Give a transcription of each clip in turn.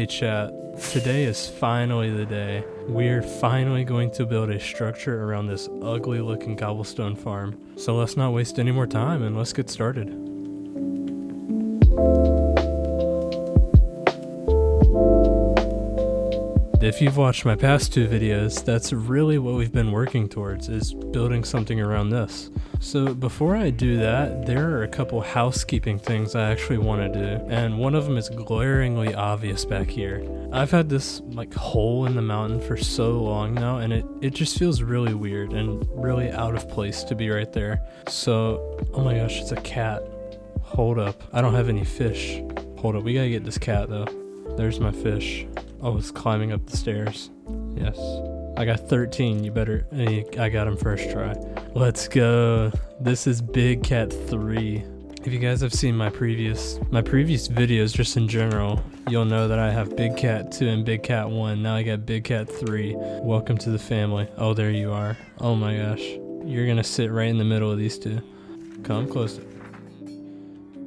Hey chat, today is finally the day. We're finally going to build a structure around this ugly looking cobblestone farm. So let's not waste any more time and let's get started. If you've watched my past two videos, that's really what we've been working towards, is building something around this. So before I do that, there are a couple housekeeping things I actually want to do, and one of them is glaringly obvious back here. I've had this like hole in the mountain for so long now, and it just feels really weird and really out of place to be right there. So, oh my gosh, it's a cat. Hold up, I don't have any fish. Hold up, we gotta get this cat though. There's my fish. Oh, it's climbing up the stairs. Yes. I got 13. You better... I got him first try. Let's go. This is Big Cat 3. If you guys have seen my previous videos just in general, you'll know that I have Big Cat 2 and Big Cat 1. Now I got Big Cat 3. Welcome to the family. Oh, there you are. Oh my gosh. You're gonna sit right in the middle of these two. Come closer.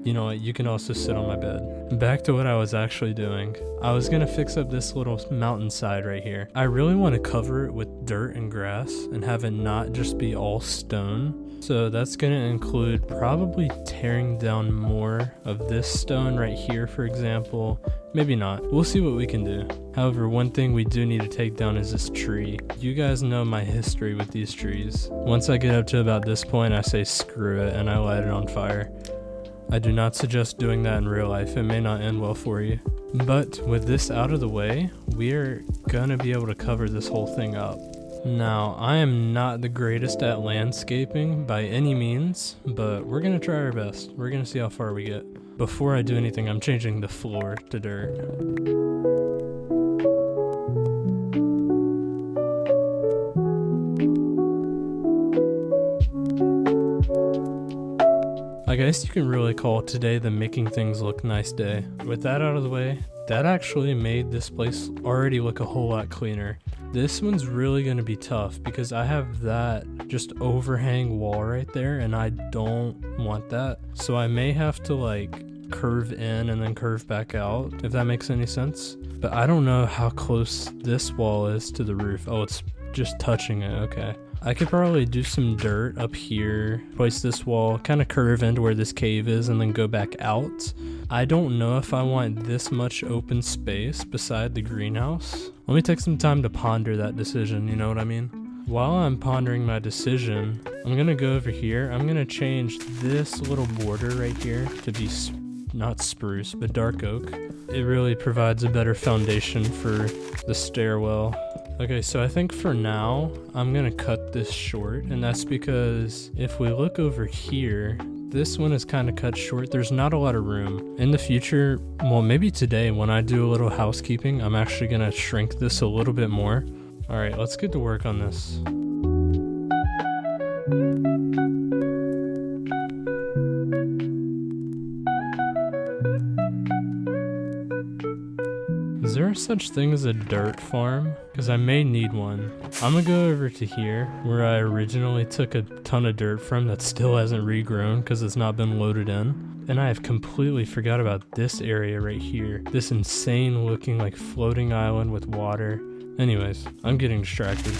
You know what, you can also sit on my bed. Back to what I was actually doing. I was gonna fix up this little mountainside right here. I really want to cover it with dirt and grass and have it not just be all stone. So that's gonna include probably tearing down more of this stone right here, for example. Maybe not. We'll see what we can do. However, one thing we do need to take down is this tree. You guys know my history with these trees. Once I get up to about this point, I say screw it and I light it on fire. I do not suggest doing that in real life, it may not end well for you. But with this out of the way, we're gonna be able to cover this whole thing up. Now, I am not the greatest at landscaping by any means, but we're gonna try our best. We're gonna see how far we get. Before I do anything, I'm changing the floor to dirt. I guess you can really call today the making things look nice day. With that out of the way, that actually made this place already look a whole lot cleaner. This one's really going to be tough because I have that just overhang wall right there and I don't want that. So I may have to like curve in and then curve back out, if that makes any sense. But I don't know how close this wall is to the roof. Oh, it's just touching it, okay. I could probably do some dirt up here, place this wall, kind of curve into where this cave is and then go back out. I don't know if I want this much open space beside the greenhouse. Let me take some time to ponder that decision, you know what I mean? While I'm pondering my decision, I'm gonna go over here. I'm gonna change this little border right here to be not spruce, but dark oak. It really provides a better foundation for the stairwell. Okay, so I think for now, I'm gonna cut this short, and that's because if we look over here, this one is kind of cut short. There's not a lot of room. In the future, well, maybe today when I do a little housekeeping, I'm actually gonna shrink this a little bit more. All right, let's get to work on this. Is there such thing as a dirt farm? Because I may need one. I'm gonna go over to here where I originally took a ton of dirt from that still hasn't regrown because it's not been loaded in. And I have completely forgot about this area right here. This insane looking like floating island with water. Anyways, I'm getting distracted.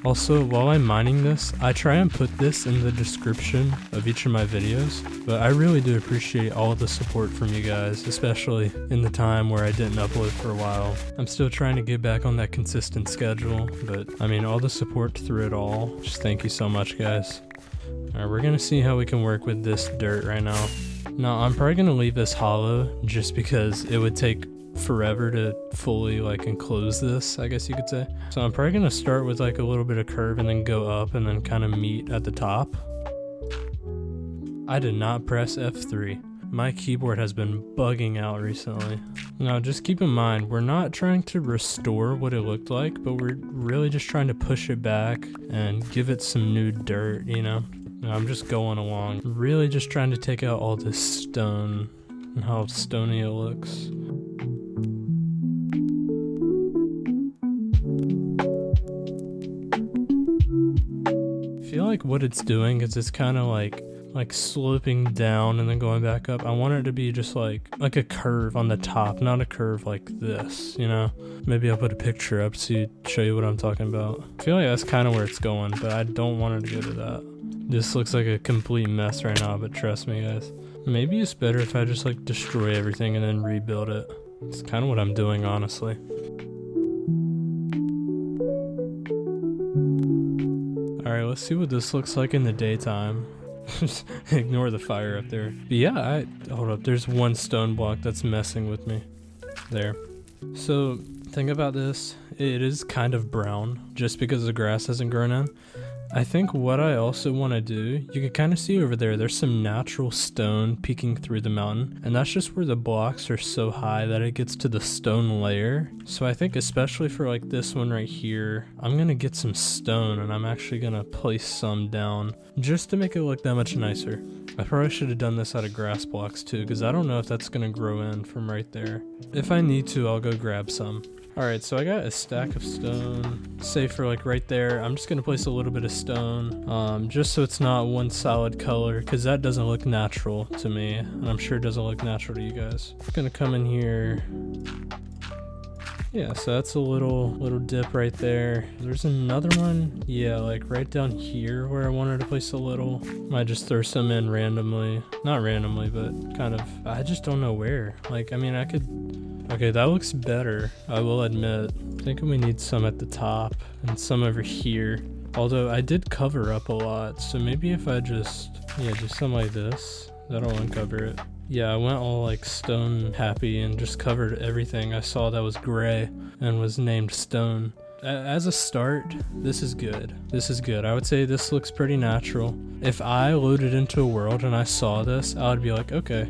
Also, while I'm mining this, I try and put this in the description of each of my videos, but I really do appreciate all of the support from you guys, especially in the time where I didn't upload for a while. I'm still trying to get back on that consistent schedule, but I mean, all the support through it all, just thank you so much, guys. Alright, we're gonna see how we can work with this dirt right now. Now, I'm probably gonna leave this hollow just because it would take forever to fully like enclose this, I guess you could say. So I'm probably gonna start with like a little bit of curve and then go up and then kind of meet at the top. I did not press F3. My keyboard has been bugging out recently. Now just keep in mind, we're not trying to restore what it looked like, but we're really just trying to push it back and give it some new dirt, you know? I'm just going along, really just trying to take out all this stone and how stony it looks. I feel like what it's doing is it's kind of like like sloping down and then going back up. I want it to be just like a curve on the top, not a curve like this, you know? Maybe I'll put a picture up to show you what I'm talking about. I feel like that's kind of where it's going, but I don't want it to go to that. This looks like a complete mess right now, but trust me guys. Maybe it's better if I just like destroy everything and then rebuild it. It's kind of what I'm doing, honestly. Alright, let's see what this looks like in the daytime. Ignore the fire up there. But yeah, hold up, there's one stone block that's messing with me. There. So, think about this. It is kind of brown, just because the grass hasn't grown in. I think what I also want to do, you can kind of see over there, there's some natural stone peeking through the mountain, and that's just where the blocks are so high that it gets to the stone layer. So I think especially for like this one right here, I'm going to get some stone and I'm actually going to place some down just to make it look that much nicer. I probably should have done this out of grass blocks too, because I don't know if that's going to grow in from right there. If I need to, I'll go grab some. Alright, so I got a stack of stone, say for like right there. I'm just going to place a little bit of stone, just so it's not one solid color, because that doesn't look natural to me, and I'm sure it doesn't look natural to you guys. I'm going to come in here. Yeah, so that's a little dip right there. There's another one, yeah, like right down here where I wanted to place a little. Might just throw some in randomly. Not randomly, but kind of, I just don't know where. Like, I mean, I could... Okay, that looks better, I will admit. I think we need some at the top and some over here. Although I did cover up a lot, so maybe if I just, yeah, do something like this, that'll uncover it. Yeah, I went all like stone happy and just covered everything I saw that was gray and was named stone. As a start, this is good. This is good. I would say this looks pretty natural. If I loaded into a world and I saw this, I would be like, okay,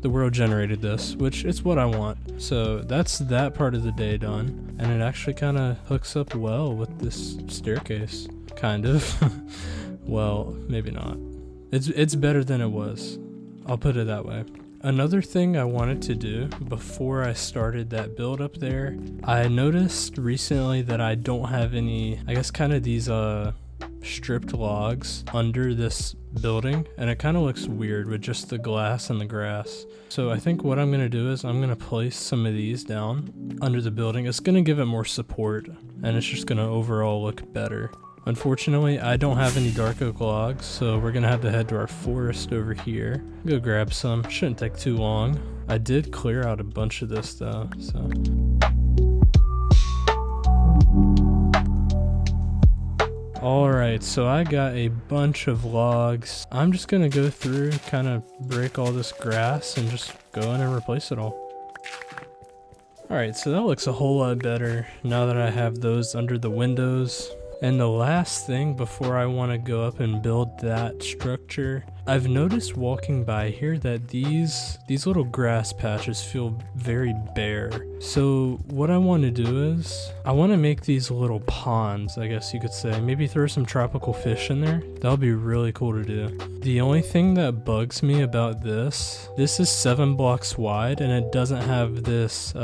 the world generated this, which it's what I want. So that's that part of the day done. And it actually kind of hooks up well with this staircase. Kind of. Well, maybe not. It's better than it was. I'll put it that way. Another thing I wanted to do before I started that build up there, I noticed recently that I don't have any, I guess kind of these stripped logs under this building, and it kind of looks weird with just the glass and the grass. So I think what I'm going to do is I'm going to place some of these down under the building. It's going to give it more support, and it's just going to overall look better. Unfortunately, I don't have any dark oak logs, so we're going to have to head to our forest over here. Go grab some. Shouldn't take too long. I did clear out a bunch of this though, so... Alright, so I got a bunch of logs. I'm just gonna go through, kind of break all this grass and just go in and replace it all. Alright, so that looks a whole lot better now that I have those under the windows. And the last thing before I want to go up and build that structure, I've noticed walking by here that these little grass patches feel very bare. So what I want to do is, I want to make these little ponds, I guess you could say. Maybe throw some tropical fish in there. That would be really cool to do. The only thing that bugs me about this is 7 blocks wide, and it doesn't have this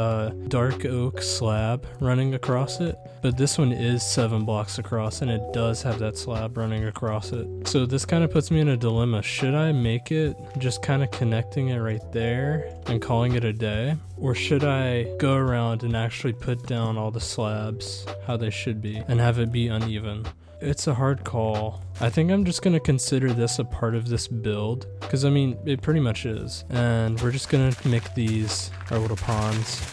dark oak slab running across it. But this one is 7 blocks across, and it does have that slab running across it. So this kind of puts me in a dilemma. Should I make it just kind of connecting it right there and calling it a day? Or should I go around and actually put down all the slabs how they should be and have it be uneven? It's a hard call. I think I'm just going to consider this a part of this build, because I mean, it pretty much is. And we're just going to make these our little ponds.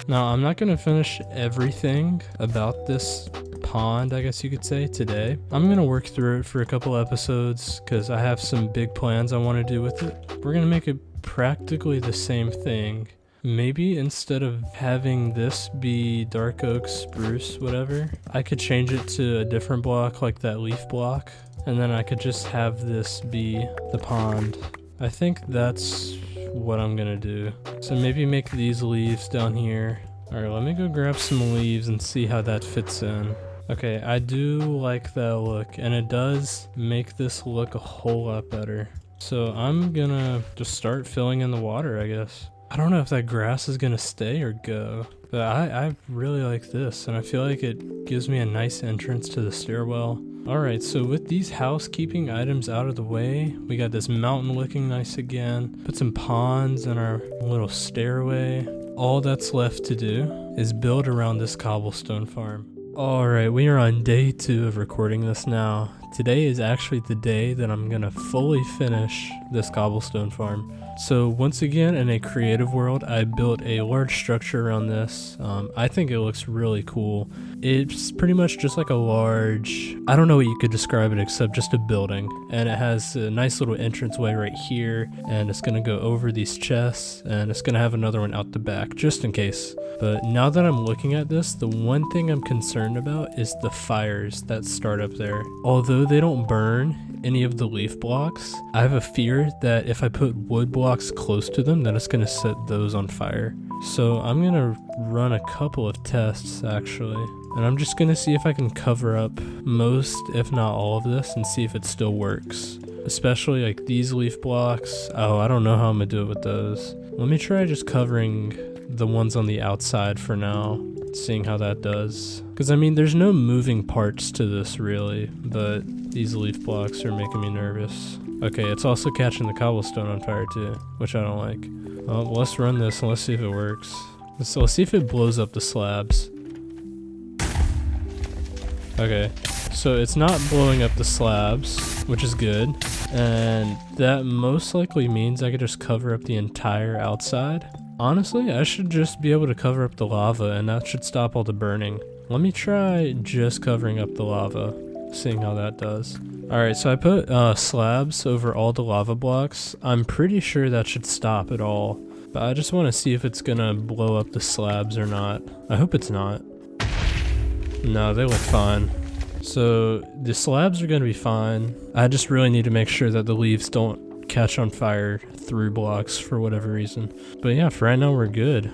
Now, I'm not going to finish everything about this pond, I guess you could say, today. I'm going to work through it for a couple episodes because I have some big plans I want to do with it. We're going to make it practically the same thing. Maybe instead of having this be dark oak, spruce, whatever, I could change it to a different block, like that leaf block, and then I could just have this be the pond. I think that's what I'm gonna do. So maybe make these leaves down here. Alright, let me go grab some leaves and see how that fits in. Okay, I do like that look, and it does make this look a whole lot better. So I'm gonna just start filling in the water, I guess. I don't know if that grass is gonna stay or go, but I really like this, and I feel like it gives me a nice entrance to the stairwell. Alright, so with these housekeeping items out of the way, we got this mountain looking nice again. Put some ponds in our little stairway. All that's left to do is build around this cobblestone farm. Alright, we are on day 2 of recording this now. Today is actually the day that I'm gonna fully finish this cobblestone farm. So once again, in a creative world, I built a large structure around this. I think it looks really cool. It's pretty much just like a large, I don't know what you could describe it except just a building. And it has a nice little entranceway right here, and it's gonna go over these chests, and it's gonna have another one out the back, just in case. But now that I'm looking at this, the one thing I'm concerned about is the fires that start up there. Although they don't burn any of the leaf blocks, I have a fear that if I put wood blocks close to them, that it's gonna set those on fire. So I'm gonna run a couple of tests actually, and I'm just gonna see if I can cover up most, if not all of this, and see if it still works. Especially like these leaf blocks. Oh, I don't know how I'm gonna do it with those. Let me try just covering the ones on the outside for now, seeing how that does. Because I mean, there's no moving parts to this really, but these leaf blocks are making me nervous. Okay, it's also catching the cobblestone on fire too, which I don't like. Well, let's run this and let's see if it works. So let's see if it blows up the slabs. Okay, so it's not blowing up the slabs, which is good. And that most likely means I could just cover up the entire outside. Honestly, I should just be able to cover up the lava and that should stop all the burning. Let me try just covering up the lava, seeing how that does. Alright, so I put slabs over all the lava blocks. I'm pretty sure that should stop it all, but I just want to see if it's gonna blow up the slabs or not. I hope it's not. No, they look fine. So the slabs are gonna be fine. I just really need to make sure that the leaves don't catch on fire through blocks for whatever reason. But yeah, for right now we're good.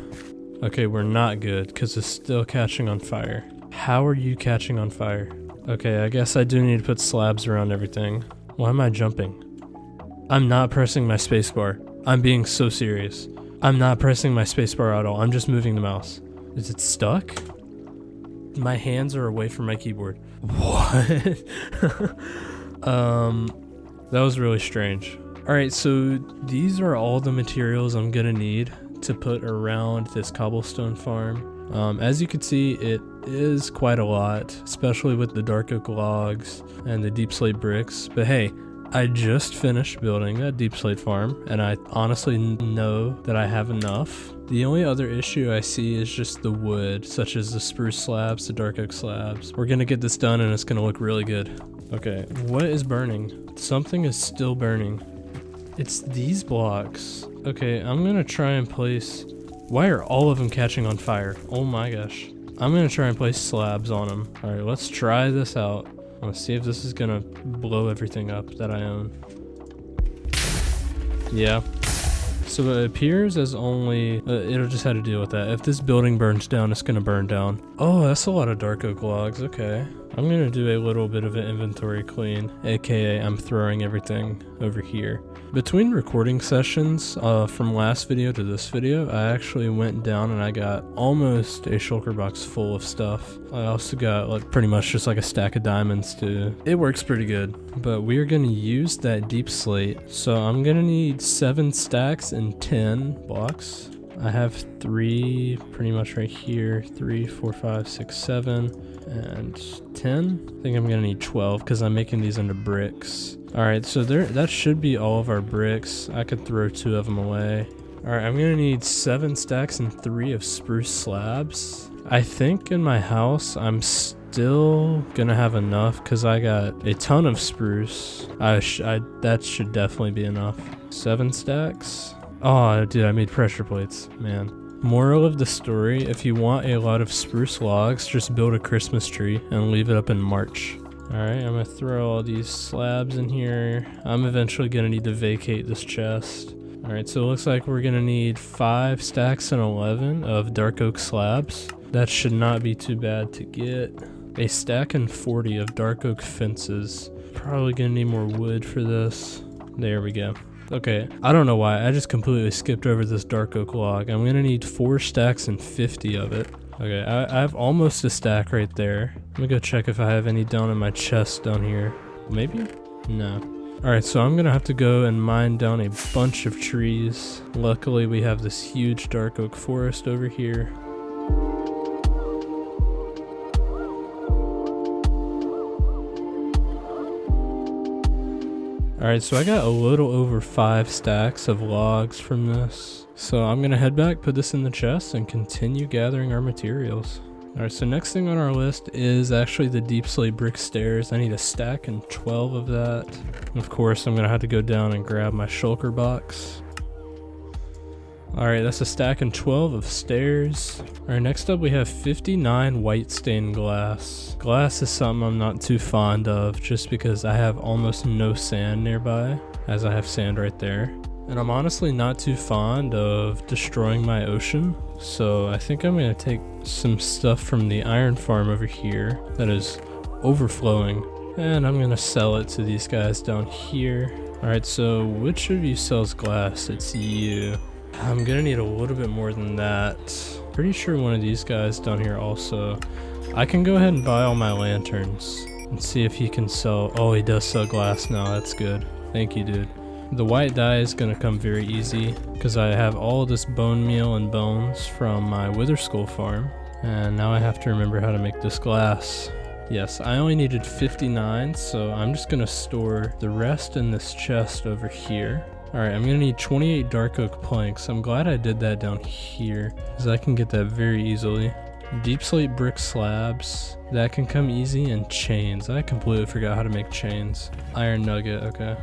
Okay, we're not good because it's still catching on fire. How are you catching on fire? Okay, I guess I do need to put slabs around everything. Why am I jumping? I'm not pressing my spacebar. I'm being so serious. I'm not pressing my spacebar at all. I'm just moving the mouse. Is it stuck? My hands are away from my keyboard. What? That was really strange. Alright, so these are all the materials I'm gonna need to put around this cobblestone farm. As you can see, it is quite a lot, especially with the dark oak logs and the deep slate bricks. But hey, I just finished building that deep slate farm, and I honestly know that I have enough. The only other issue I see is just the wood, such as the spruce slabs, the dark oak slabs. We're gonna get this done and it's gonna look really good. Okay, what is burning? Something is still burning. It's these blocks. Okay, I'm gonna try and place... Why are all of them catching on fire? Oh my gosh. I'm gonna try and place slabs on them. Alright, let's try this out. Let's see if this is gonna blow everything up that I own. Yeah. So it appears as only... it'll just have to deal with that. If this building burns down, it's gonna burn down. Oh, that's a lot of dark oak logs. Okay. I'm gonna do a little bit of an inventory clean, aka I'm throwing everything over here. Between recording sessions from last video to this video, I actually went down and I got almost a shulker box full of stuff. I also got like pretty much just like a stack of diamonds too. It works pretty good, but we are gonna use that deep slate. So I'm gonna need 7 stacks and 10 blocks. I have 3 pretty much right here. 3, 4, 5, 6, 7, and 10. I think I'm gonna need 12 because I'm making these into bricks. Alright, so that should be all of our bricks. I could throw 2 of them away. Alright, I'm gonna need 7 stacks and 3 of spruce slabs. I think in my house I'm still gonna have enough because I got a ton of spruce. That should definitely be enough. 7 stacks. Oh, dude, I made pressure plates, man. Moral of the story, if you want a lot of spruce logs, just build a Christmas tree and leave it up in March. Alright, I'm gonna throw all these slabs in here. I'm eventually gonna need to vacate this chest. Alright, so it looks like we're gonna need 5 stacks and 11 of dark oak slabs. That should not be too bad to get. A stack and 40 of dark oak fences. Probably gonna need more wood for this. There we go. Okay, I don't know why, I just completely skipped over this dark oak log. I'm gonna need 4 stacks and 50 of it. Okay, I have almost a stack right there. Let me go check if I have any down in my chest down here. Maybe? No. Alright, so I'm gonna have to go and mine down a bunch of trees. Luckily, we have this huge dark oak forest over here. Alright, so I got a little over 5 stacks of logs from this. So I'm gonna head back, put this in the chest, and continue gathering our materials. Alright, so next thing on our list is actually the deep slate brick stairs. I need a stack and 12 of that. And of course, I'm gonna have to go down and grab my shulker box. Alright, that's a stack and 12 of stairs. Alright, next up we have 59 white stained glass. Glass is something I'm not too fond of just because I have almost no sand nearby, as I have sand right there. And I'm honestly not too fond of destroying my ocean. So I think I'm gonna take some stuff from the iron farm over here that is overflowing, and I'm gonna sell it to these guys down here. Alright, so which of you sells glass? It's you. I'm gonna need a little bit more than that. Pretty sure one of these guys down here also. I can go ahead and buy all my lanterns and see if he can sell. Oh, he does sell glass now. That's good. Thank you, dude. The white dye is going to come very easy because I have all of this bone meal and bones from my wither skull farm, and now I have to remember how to make this glass. Yes, I only needed 59, so I'm just going to store the rest in this chest over here. Alright, I'm going to need 28 dark oak planks. I'm glad I did that down here because I can get that very easily. Deep slate brick slabs, that can come easy, and chains. I completely forgot how to make chains. Iron nugget, okay.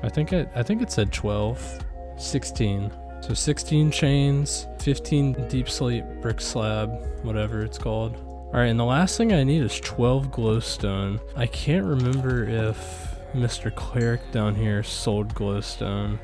I think it said 12, 16. So 16 chains, 15 deep slate brick slab, whatever it's called. Alright, and the last thing I need is 12 glowstone. I can't remember if Mr. Cleric down here sold glowstone.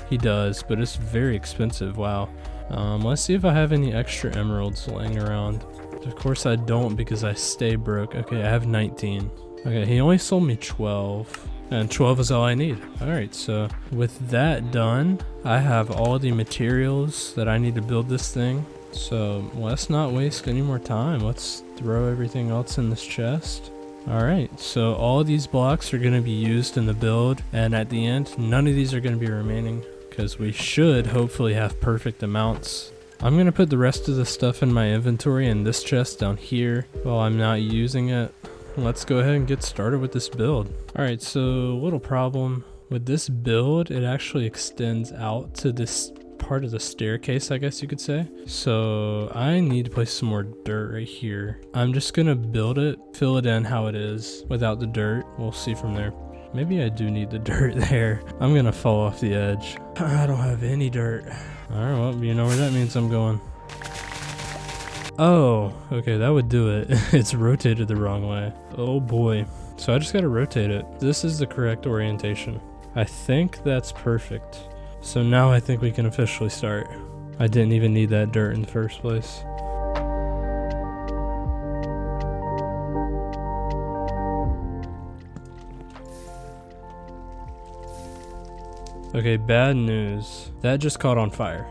He does, but it's very expensive, wow. Let's see if I have any extra emeralds laying around. Of course I don't because I stay broke. Okay, I have 19. Okay, he only sold me 12. And 12 is all I need. Alright, so with that done, I have all the materials that I need to build this thing. So let's not waste any more time. Let's throw everything else in this chest. Alright, so all these blocks are going to be used in the build. And at the end, none of these are going to be remaining because we should hopefully have perfect amounts. I'm going to put the rest of the stuff in my inventory in this chest down here while I'm not using it. Let's go ahead and get started with this build. Alright, so little problem with this build, it actually extends out to this part of the staircase, I guess you could say. So I need to place some more dirt right here. I'm just gonna build it, fill it in how it is without the dirt. We'll see from there. Maybe I do need the dirt there. I'm gonna fall off the edge. I don't have any dirt. Alright, well, you know where that means I'm going. Oh, okay, that would do it. It's rotated the wrong way. Oh boy. So I just gotta rotate it. This is the correct orientation. I think that's perfect. So now I think we can officially start. I didn't even need that dirt in the first place. Okay, bad news. That just caught on fire.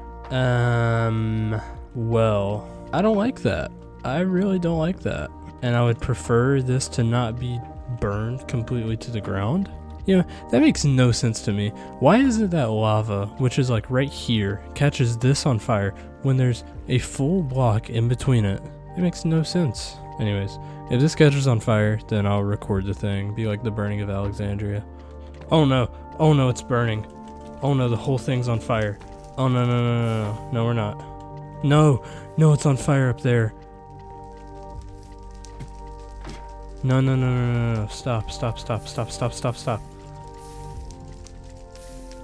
Well, I don't like that. I really don't like that. And I would prefer this to not be burned completely to the ground. You know, that makes no sense to me. Why is it that lava, which is like right here, catches this on fire when there's a full block in between it? It makes no sense. Anyways, if this catches on fire, then I'll record the thing. Be like the burning of Alexandria. Oh no. Oh no, it's burning. Oh no, the whole thing's on fire. Oh no, no, no, no, no. No, we're not. No, no, it's on fire up there. No, no, no, no, no, no. Stop, stop, stop, stop, stop, stop, stop.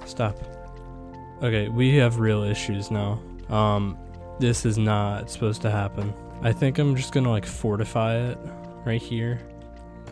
Stop. Okay, we have real issues now. This is not supposed to happen. I think I'm just gonna like fortify it right here.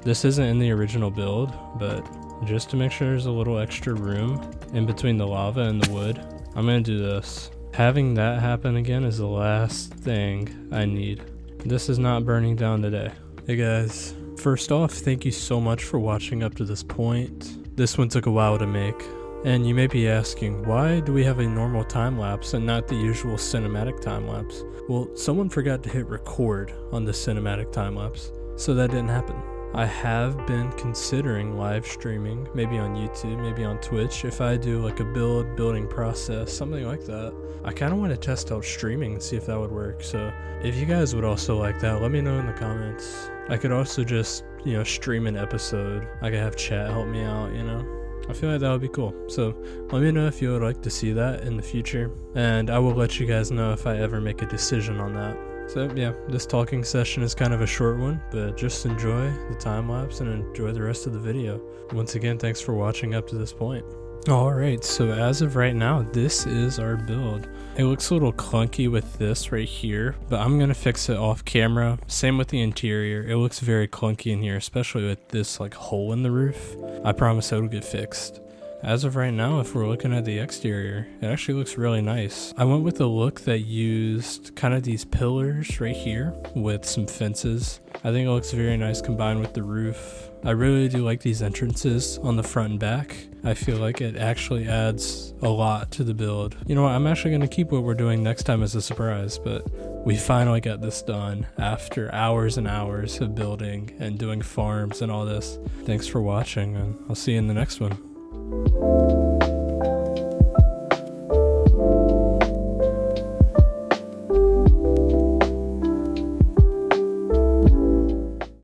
This isn't in the original build, but just to make sure there's a little extra room in between the lava and the wood, I'm gonna do this. Having that happen again is the last thing I need. This is not burning down today. Hey guys, first off, thank you so much for watching up to this point. This one took a while to make. And you may be asking, why do we have a normal time lapse and not the usual cinematic time lapse? Well, someone forgot to hit record on the cinematic time lapse. So that didn't happen. I have been considering live streaming, maybe on YouTube, maybe on Twitch, if I do like a building process, something like that. I kind of want to test out streaming and see if that would work. So if you guys would also like that, let me know in the comments. I could also just, stream an episode. I could have chat help me out, I feel like that would be cool. So let me know if you would like to see that in the future, and I will let you guys know if I ever make a decision on that. So yeah, this talking session is kind of a short one, but just enjoy the time lapse and enjoy the rest of the video. Once again, thanks for watching up to this point. Alright, so as of right now, this is our build. It looks a little clunky with this right here, but I'm going to fix it off camera. Same with the interior. It looks very clunky in here, especially with this like hole in the roof. I promise it'll get fixed. As of right now, if we're looking at the exterior, it actually looks really nice. I went with a look that used kind of these pillars right here with some fences. I think it looks very nice combined with the roof. I really do like these entrances on the front and back. I feel like it actually adds a lot to the build. You know what, I'm actually going to keep what we're doing next time as a surprise, but we finally got this done after hours and hours of building and doing farms and all this. Thanks for watching, and I'll see you in the next one.